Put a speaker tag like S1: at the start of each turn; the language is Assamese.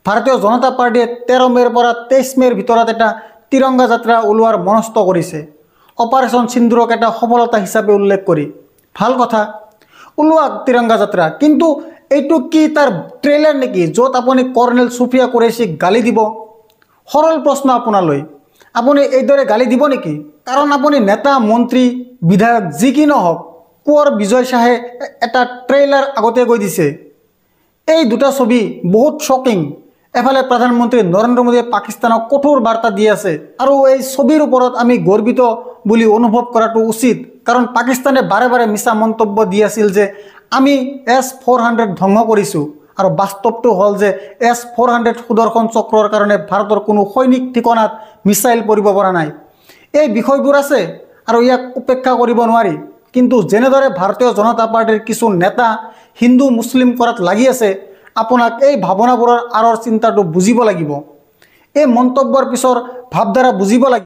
S1: ভাৰতীয় জনতা পাৰ্টিয়ে 13 মেৰ পৰা 23 মেৰ ভিতৰত এটা তিৰংগা যাত্ৰা ওলোৱাৰ মনস্থ কৰিছে। অপাৰেশ্যন সিন্দুৰক এটা সফলতা হিচাপে উল্লেখ কৰি। ভাল কথা, ওলোৱাক তিৰংগা যাত্ৰা, কিন্তু এইটো কি তাৰ ট্ৰেইলাৰ নেকি য'ত আপুনি কৰ্ণেল সুফিয়া কুৰেশ্বীক গালি দিব? সৰল প্ৰশ্ন আপোনালৈ, আপুনি এইদৰে গালি দিব নেকি? কাৰণ আপুনি নেতা, মন্ত্ৰী, বিধায়ক যি কি নহওক, কোঁৱৰ বিজয় শ্বাহে এটা ট্ৰেইলাৰ আগতে কৈ দিছে। এই দুটা ছবি বহুত শ্বকিং। এফালে প্ৰধানমন্ত্ৰী নৰেন্দ্ৰ মোদীয়ে পাকিস্তানক কঠোৰ বাৰ্তা দি আছে, আৰু এই ছবিৰ ওপৰত আমি গৰ্বিত বুলি অনুভৱ কৰাটো উচিত, কাৰণ পাকিস্তানে বাৰে বাৰে মিছা মন্তব্য দি আছিল যে আমি S-400 ধ্বংস কৰিছোঁ, আৰু বাস্তৱটো হ'ল যে S-400 সুদৰ্শন চক্ৰৰ কাৰণে ভাৰতৰ কোনো সৈনিক ঠিকনাত মিছাইল পৰিব পৰা নাই। এই বিষয়বোৰ আছে আৰু ইয়াক উপেক্ষা কৰিব নোৱাৰি। কিন্তু যেনেদৰে ভাৰতীয় জনতা পাৰ্টিৰ কিছু নেতা হিন্দু মুছলিম কৰাত লাগি আছে, আপোনাক এই ভাৱনাবোৰৰ আঁৰৰ চিন্তাটো বুজিব লাগিব। এই মন্তব্যৰ পিছৰ ভাৱধাৰা বুজিব লাগিব।